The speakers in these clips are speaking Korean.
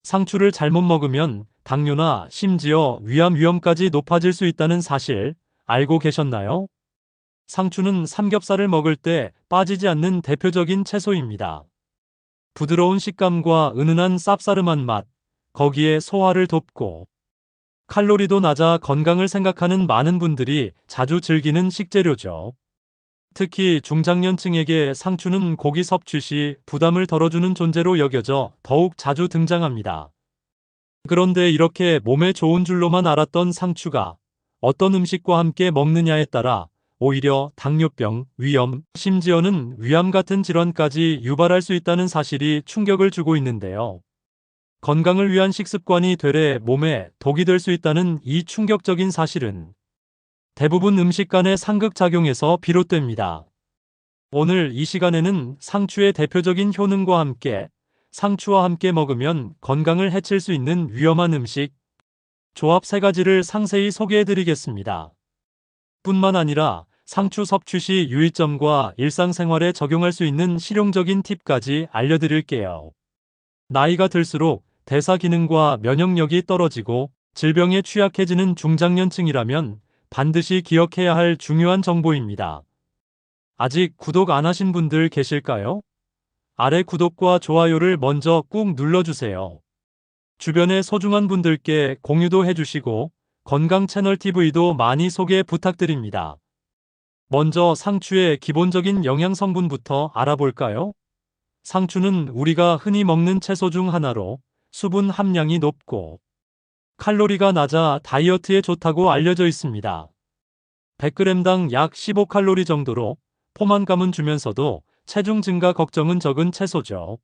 상추를 잘못 먹으면 당뇨나 심지어 위암 위험까지 높아질 수 있다는 사실 알고 계셨나요? 상추는 삼겹살을 먹을 때 빠지지 않는 대표적인 채소입니다. 부드러운 식감과 은은한 쌉싸름한 맛, 거기에 소화를 돕고 칼로리도 낮아 건강을 생각하는 많은 분들이 자주 즐기는 식재료죠. 특히 중장년층에게 상추는 고기 섭취 시 부담을 덜어주는 존재로 여겨져 더욱 자주 등장합니다. 그런데 이렇게 몸에 좋은 줄로만 알았던 상추가 어떤 음식과 함께 먹느냐에 따라 오히려 당뇨병, 위염, 심지어는 위암 같은 질환까지 유발할 수 있다는 사실이 충격을 주고 있는데요. 건강을 위한 식습관이 되레 몸에 독이 될 수 있다는 이 충격적인 사실은 대부분 음식 간의 상극작용에서 비롯됩니다. 오늘 이 시간에는 상추의 대표적인 효능과 함께 상추와 함께 먹으면 건강을 해칠 수 있는 위험한 음식, 조합 3가지를 상세히 소개해 드리겠습니다. 뿐만 아니라 상추 섭취 시 유의점과 일상생활에 적용할 수 있는 실용적인 팁까지 알려드릴게요. 나이가 들수록 대사 기능과 면역력이 떨어지고 질병에 취약해지는 중장년층이라면 반드시 기억해야 할 중요한 정보입니다. 아직 구독 안 하신 분들 계실까요? 아래 구독과 좋아요를 먼저 꾹 눌러주세요. 주변의 소중한 분들께 공유도 해주시고 건강 채널 TV도 많이 소개 부탁드립니다. 먼저 상추의 기본적인 영양 성분부터 알아볼까요? 상추는 우리가 흔히 먹는 채소 중 하나로 수분 함량이 높고 칼로리가 낮아 다이어트에 좋다고 알려져 있습니다. 100g당 약 15칼로리 정도로 포만감은 주면서도 체중 증가 걱정은 적은 채소죠.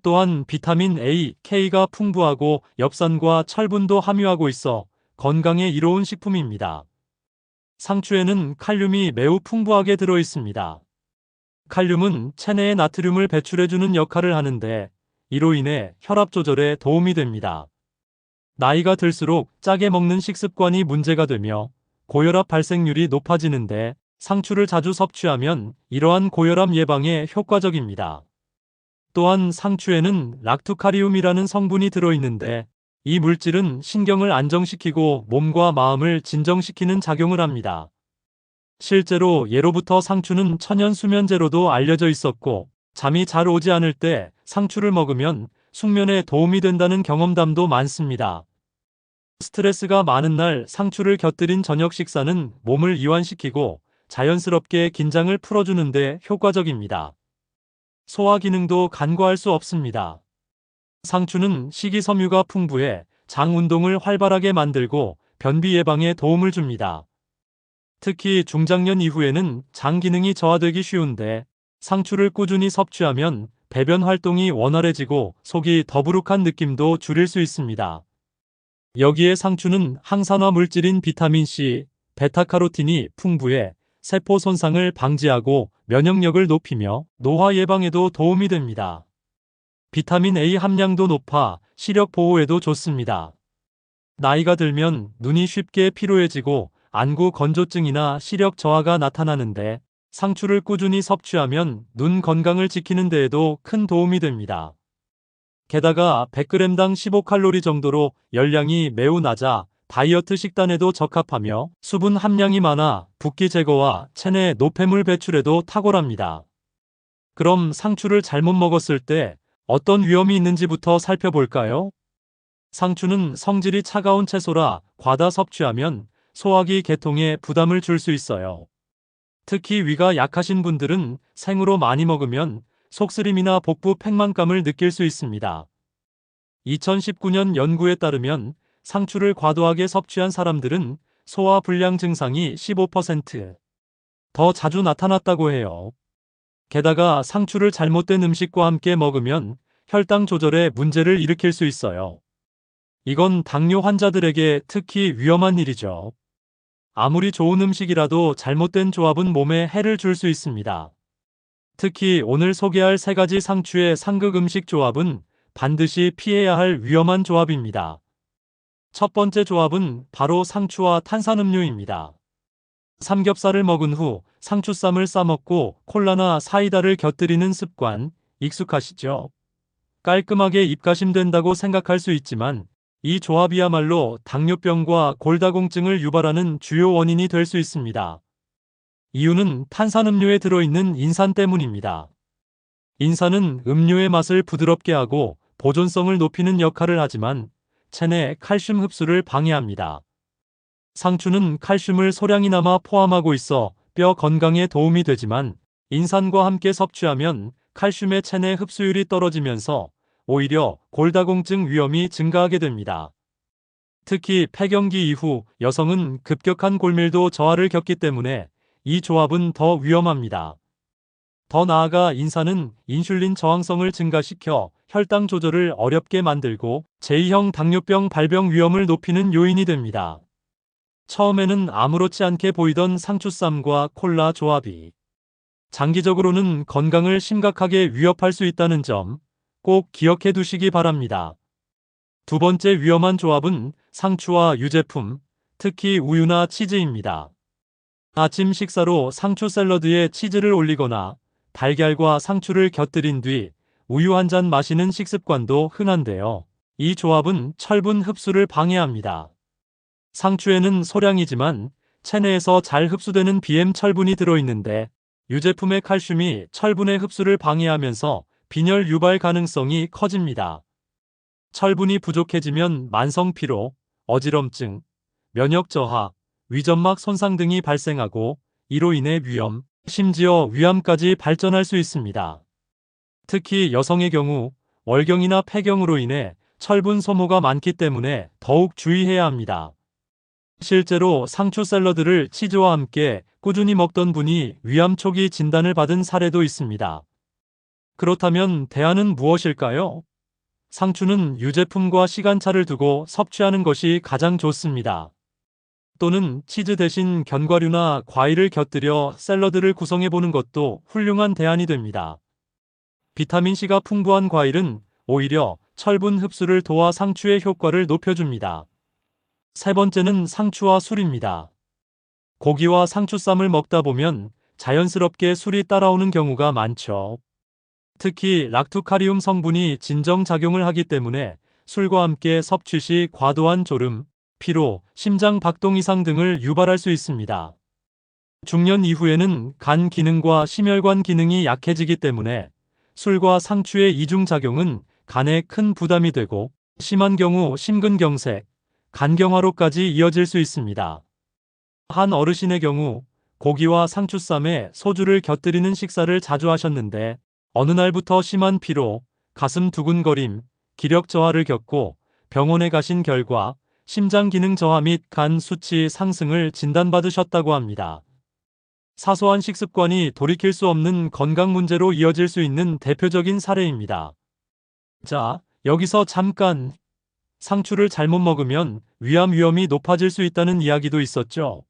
또한 비타민 A, K가 풍부하고 엽산과 철분도 함유하고 있어 건강에 이로운 식품입니다. 상추에는 칼륨이 매우 풍부하게 들어 있습니다. 칼륨은 체내의 나트륨을 배출해주는 역할을 하는데 이로 인해 혈압 조절에 도움이 됩니다. 나이가 들수록 짜게 먹는 식습관이 문제가 되며 고혈압 발생률이 높아지는데 상추를 자주 섭취하면 이러한 고혈압 예방에 효과적입니다. 또한 상추에는 락투카리움이라는 성분이 들어있는데 이 물질은 신경을 안정시키고 몸과 마음을 진정시키는 작용을 합니다. 실제로 예로부터 상추는 천연 수면제로도 알려져 있었고 잠이 잘 오지 않을 때 상추를 먹으면 숙면에 도움이 된다는 경험담도 많습니다. 스트레스가 많은 날 상추를 곁들인 저녁 식사는 몸을 이완시키고 자연스럽게 긴장을 풀어주는데 효과적입니다. 소화 기능도 간과할 수 없습니다. 상추는 식이섬유가 풍부해 장 운동을 활발하게 만들고 변비 예방에 도움을 줍니다. 특히 중장년 이후에는 장 기능이 저하되기 쉬운데 상추를 꾸준히 섭취하면 배변 활동이 원활해지고 속이 더부룩한 느낌도 줄일 수 있습니다. 여기에 상추는 항산화 물질인 비타민C, 베타카로틴이 풍부해 세포 손상을 방지하고 면역력을 높이며 노화 예방에도 도움이 됩니다. 비타민 A 함량도 높아 시력 보호에도 좋습니다. 나이가 들면 눈이 쉽게 피로해지고 안구 건조증이나 시력 저하가 나타나는데 상추를 꾸준히 섭취하면 눈 건강을 지키는 데에도 큰 도움이 됩니다. 게다가 100g당 15칼로리 정도로 열량이 매우 낮아 다이어트 식단에도 적합하며 수분 함량이 많아 붓기 제거와 체내 노폐물 배출에도 탁월합니다. 그럼 상추를 잘못 먹었을 때 어떤 위험이 있는지부터 살펴볼까요? 상추는 성질이 차가운 채소라 과다 섭취하면 소화기 계통에 부담을 줄 수 있어요. 특히 위가 약하신 분들은 생으로 많이 먹으면 속쓰림이나 복부 팽만감을 느낄 수 있습니다. 2019년 연구에 따르면 상추를 과도하게 섭취한 사람들은 소화 불량 증상이 15%더 자주 나타났다고 해요. 게다가 상추를 잘못된 음식과 함께 먹으면 혈당 조절에 문제를 일으킬 수 있어요. 이건 당뇨 환자들에게 특히 위험한 일이죠. 아무리 좋은 음식이라도 잘못된 조합은 몸에 해를 줄 수 있습니다. 특히 오늘 소개할 3가지 상추의 상극 음식 조합은 반드시 피해야 할 위험한 조합입니다. 첫 번째 조합은 바로 상추와 탄산음료입니다. 삼겹살을 먹은 후 상추쌈을 싸먹고 콜라나 사이다를 곁들이는 습관 익숙하시죠? 깔끔하게 입가심된다고 생각할 수 있지만 이 조합이야말로 당뇨병과 골다공증을 유발하는 주요 원인이 될 수 있습니다. 이유는 탄산음료에 들어있는 인산 때문입니다. 인산은 음료의 맛을 부드럽게 하고 보존성을 높이는 역할을 하지만 체내 칼슘 흡수를 방해합니다. 상추는 칼슘을 소량이나마 포함하고 있어 뼈 건강에 도움이 되지만 인산과 함께 섭취하면 칼슘의 체내 흡수율이 떨어지면서 오히려 골다공증 위험이 증가하게 됩니다. 특히 폐경기 이후 여성은 급격한 골밀도 저하를 겪기 때문에 이 조합은 더 위험합니다. 더 나아가 인산은 인슐린 저항성을 증가시켜 혈당 조절을 어렵게 만들고 제2형 당뇨병 발병 위험을 높이는 요인이 됩니다. 처음에는 아무렇지 않게 보이던 상추쌈과 콜라 조합이 장기적으로는 건강을 심각하게 위협할 수 있다는 점 꼭 기억해 두시기 바랍니다. 두 번째 위험한 조합은 상추와 유제품, 특히 우유나 치즈입니다. 아침 식사로 상추 샐러드에 치즈를 올리거나 달걀과 상추를 곁들인 뒤 우유 한 잔 마시는 식습관도 흔한데요. 이 조합은 철분 흡수를 방해합니다. 상추에는 소량이지만 체내에서 잘 흡수되는 BM 철분이 들어있는데 유제품의 칼슘이 철분의 흡수를 방해하면서 빈혈 유발 가능성이 커집니다. 철분이 부족해지면 만성 피로, 어지럼증, 면역 저하, 위점막 손상 등이 발생하고 이로 인해 위염, 심지어 위암까지 발전할 수 있습니다. 특히 여성의 경우 월경이나 폐경으로 인해 철분 소모가 많기 때문에 더욱 주의해야 합니다. 실제로 상추 샐러드를 치즈와 함께 꾸준히 먹던 분이 위암 초기 진단을 받은 사례도 있습니다. 그렇다면 대안은 무엇일까요? 상추는 유제품과 시간차를 두고 섭취하는 것이 가장 좋습니다. 또는 치즈 대신 견과류나 과일을 곁들여 샐러드를 구성해보는 것도 훌륭한 대안이 됩니다. 비타민C가 풍부한 과일은 오히려 철분 흡수를 도와 상추의 효과를 높여줍니다. 세 번째는 상추와 술입니다. 고기와 상추쌈을 먹다 보면 자연스럽게 술이 따라오는 경우가 많죠. 특히 락투카리움 성분이 진정작용을 하기 때문에 술과 함께 섭취 시 과도한 졸음, 피로, 심장 박동 이상 등을 유발할 수 있습니다. 중년 이후에는 간 기능과 심혈관 기능이 약해지기 때문에 술과 상추의 이중작용은 간에 큰 부담이 되고 심한 경우 심근경색, 간경화로까지 이어질 수 있습니다. 한 어르신의 경우 고기와 상추쌈에 소주를 곁들이는 식사를 자주 하셨는데 어느 날부터 심한 피로, 가슴 두근거림, 기력 저하를 겪고 병원에 가신 결과 심장 기능 저하 및 간 수치 상승을 진단받으셨다고 합니다. 사소한 식습관이 돌이킬 수 없는 건강 문제로 이어질 수 있는 대표적인 사례입니다. 자, 여기서 잠깐 상추를 잘못 먹으면 위암 위험이 높아질 수 있다는 이야기도 있었죠.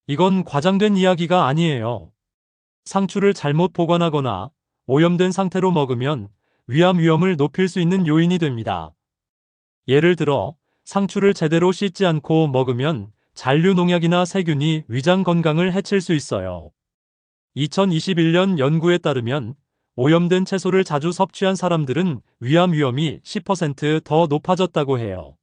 이건 과장된 이야기가 아니에요. 상추를 잘못 보관하거나 오염된 상태로 먹으면 위암 위험을 높일 수 있는 요인이 됩니다. 예를 들어 상추를 제대로 씻지 않고 먹으면 잔류 농약이나 세균이 위장 건강을 해칠 수 있어요. 2021년 연구에 따르면 오염된 채소를 자주 섭취한 사람들은 위암 위험이 10% 더 높아졌다고 해요.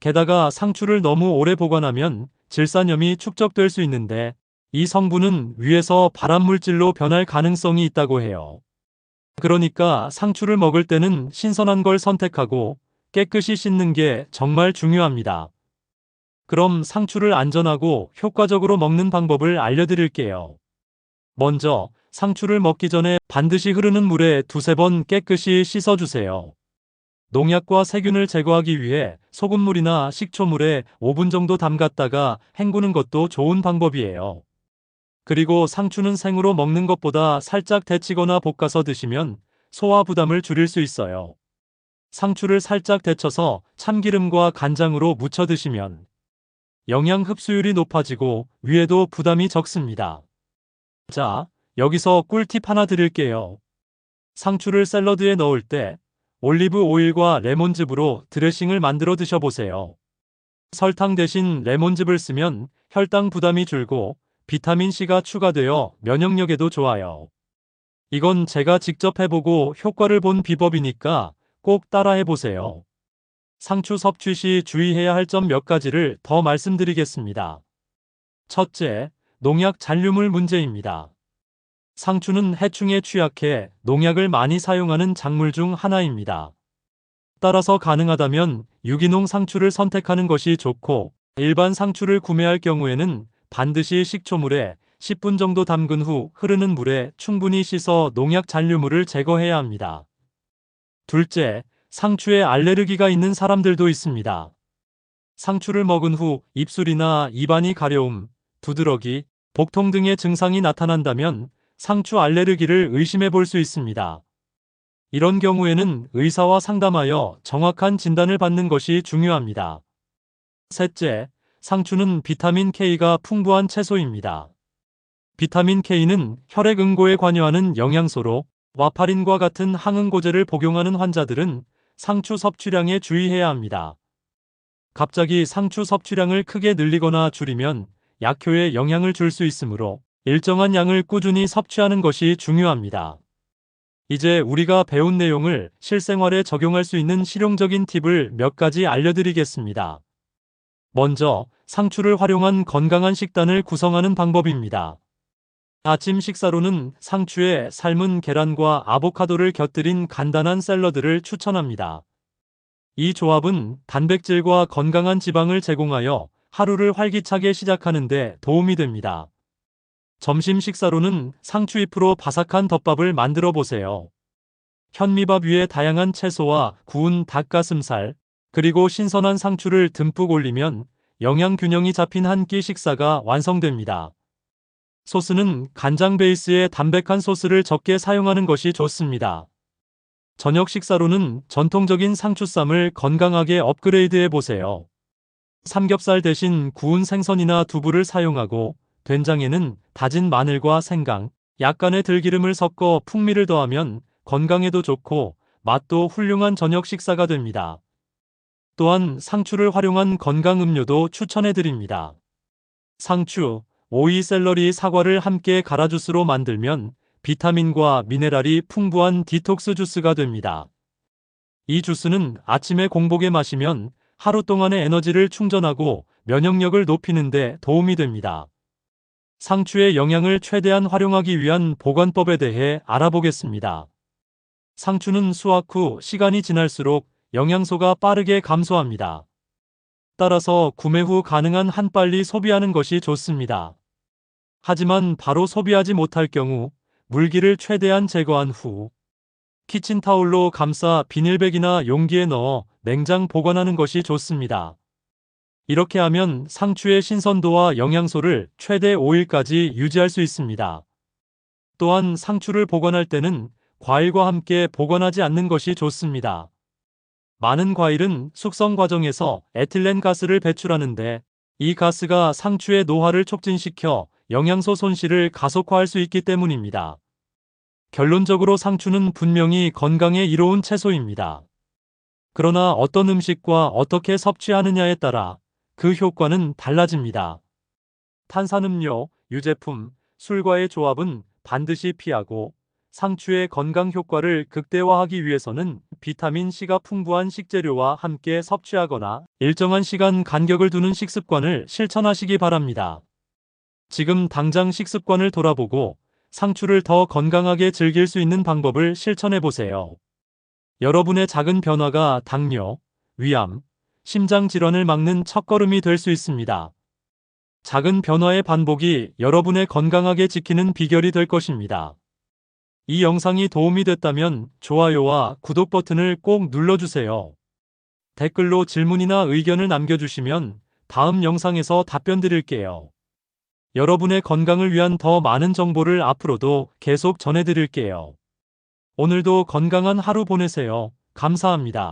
게다가 상추를 너무 오래 보관하면 질산염이 축적될 수 있는데 이 성분은 위에서 발암물질로 변할 가능성이 있다고 해요. 그러니까 상추를 먹을 때는 신선한 걸 선택하고 깨끗이 씻는 게 정말 중요합니다. 그럼 상추를 안전하고 효과적으로 먹는 방법을 알려드릴게요. 먼저 상추를 먹기 전에 반드시 흐르는 물에 두세 번 깨끗이 씻어주세요. 농약과 세균을 제거하기 위해 소금물이나 식초물에 5분 정도 담갔다가 헹구는 것도 좋은 방법이에요. 그리고 상추는 생으로 먹는 것보다 살짝 데치거나 볶아서 드시면 소화 부담을 줄일 수 있어요. 상추를 살짝 데쳐서 참기름과 간장으로 무쳐 드시면 영양 흡수율이 높아지고 위에도 부담이 적습니다. 자, 여기서 꿀팁 하나 드릴게요. 상추를 샐러드에 넣을 때 올리브 오일과 레몬즙으로 드레싱을 만들어 드셔보세요. 설탕 대신 레몬즙을 쓰면 혈당 부담이 줄고 비타민C가 추가되어 면역력에도 좋아요. 이건 제가 직접 해보고 효과를 본 비법이니까 꼭 따라해 보세요. 상추 섭취 시 주의해야 할 점 몇 가지를 더 말씀드리겠습니다. 첫째, 농약 잔류물 문제입니다. 상추는 해충에 취약해 농약을 많이 사용하는 작물 중 하나입니다. 따라서 가능하다면 유기농 상추를 선택하는 것이 좋고, 일반 상추를 구매할 경우에는 반드시 식초물에 10분 정도 담근 후 흐르는 물에 충분히 씻어 농약 잔류물을 제거해야 합니다. 둘째, 상추에 알레르기가 있는 사람들도 있습니다. 상추를 먹은 후 입술이나 입안이 가려움, 두드러기, 복통 등의 증상이 나타난다면 상추 알레르기를 의심해 볼 수 있습니다. 이런 경우에는 의사와 상담하여 정확한 진단을 받는 것이 중요합니다. 셋째, 상추는 비타민 K가 풍부한 채소입니다. 비타민 K는 혈액 응고에 관여하는 영양소로 와파린과 같은 항응고제를 복용하는 환자들은 상추 섭취량에 주의해야 합니다. 갑자기 상추 섭취량을 크게 늘리거나 줄이면 약효에 영향을 줄 수 있으므로 일정한 양을 꾸준히 섭취하는 것이 중요합니다. 이제 우리가 배운 내용을 실생활에 적용할 수 있는 실용적인 팁을 몇 가지 알려드리겠습니다. 먼저, 상추를 활용한 건강한 식단을 구성하는 방법입니다. 아침 식사로는 상추에 삶은 계란과 아보카도를 곁들인 간단한 샐러드를 추천합니다. 이 조합은 단백질과 건강한 지방을 제공하여 하루를 활기차게 시작하는 데 도움이 됩니다. 점심 식사로는 상추잎으로 바삭한 덮밥을 만들어 보세요. 현미밥 위에 다양한 채소와 구운 닭가슴살, 그리고 신선한 상추를 듬뿍 올리면 영양 균형이 잡힌 한 끼 식사가 완성됩니다. 소스는 간장 베이스의 담백한 소스를 적게 사용하는 것이 좋습니다. 저녁 식사로는 전통적인 상추쌈을 건강하게 업그레이드해 보세요. 삼겹살 대신 구운 생선이나 두부를 사용하고, 된장에는 다진 마늘과 생강, 약간의 들기름을 섞어 풍미를 더하면 건강에도 좋고 맛도 훌륭한 저녁 식사가 됩니다. 또한 상추를 활용한 건강 음료도 추천해 드립니다. 상추, 오이, 샐러리, 사과를 함께 갈아 주스로 만들면 비타민과 미네랄이 풍부한 디톡스 주스가 됩니다. 이 주스는 아침에 공복에 마시면 하루 동안의 에너지를 충전하고 면역력을 높이는 데 도움이 됩니다. 상추의 영양을 최대한 활용하기 위한 보관법에 대해 알아보겠습니다. 상추는 수확 후 시간이 지날수록 영양소가 빠르게 감소합니다. 따라서 구매 후 가능한 한 빨리 소비하는 것이 좋습니다. 하지만 바로 소비하지 못할 경우 물기를 최대한 제거한 후 키친타올로 감싸 비닐백이나 용기에 넣어 냉장 보관하는 것이 좋습니다. 이렇게 하면 상추의 신선도와 영양소를 최대 5일까지 유지할 수 있습니다. 또한 상추를 보관할 때는 과일과 함께 보관하지 않는 것이 좋습니다. 많은 과일은 숙성 과정에서 에틸렌 가스를 배출하는데, 이 가스가 상추의 노화를 촉진시켜 영양소 손실을 가속화할 수 있기 때문입니다. 결론적으로 상추는 분명히 건강에 이로운 채소입니다. 그러나 어떤 음식과 어떻게 섭취하느냐에 따라 그 효과는 달라집니다. 탄산음료, 유제품, 술과의 조합은 반드시 피하고, 상추의 건강 효과를 극대화하기 위해서는 비타민C가 풍부한 식재료와 함께 섭취하거나 일정한 시간 간격을 두는 식습관을 실천하시기 바랍니다. 지금 당장 식습관을 돌아보고 상추를 더 건강하게 즐길 수 있는 방법을 실천해 보세요. 여러분의 작은 변화가 당뇨, 위암, 심장 질환을 막는 첫걸음이 될 수 있습니다. 작은 변화의 반복이 여러분의 건강하게 지키는 비결이 될 것입니다. 이 영상이 도움이 됐다면 좋아요와 구독 버튼을 꼭 눌러주세요. 댓글로 질문이나 의견을 남겨주시면 다음 영상에서 답변 드릴게요. 여러분의 건강을 위한 더 많은 정보를 앞으로도 계속 전해드릴게요. 오늘도 건강한 하루 보내세요. 감사합니다.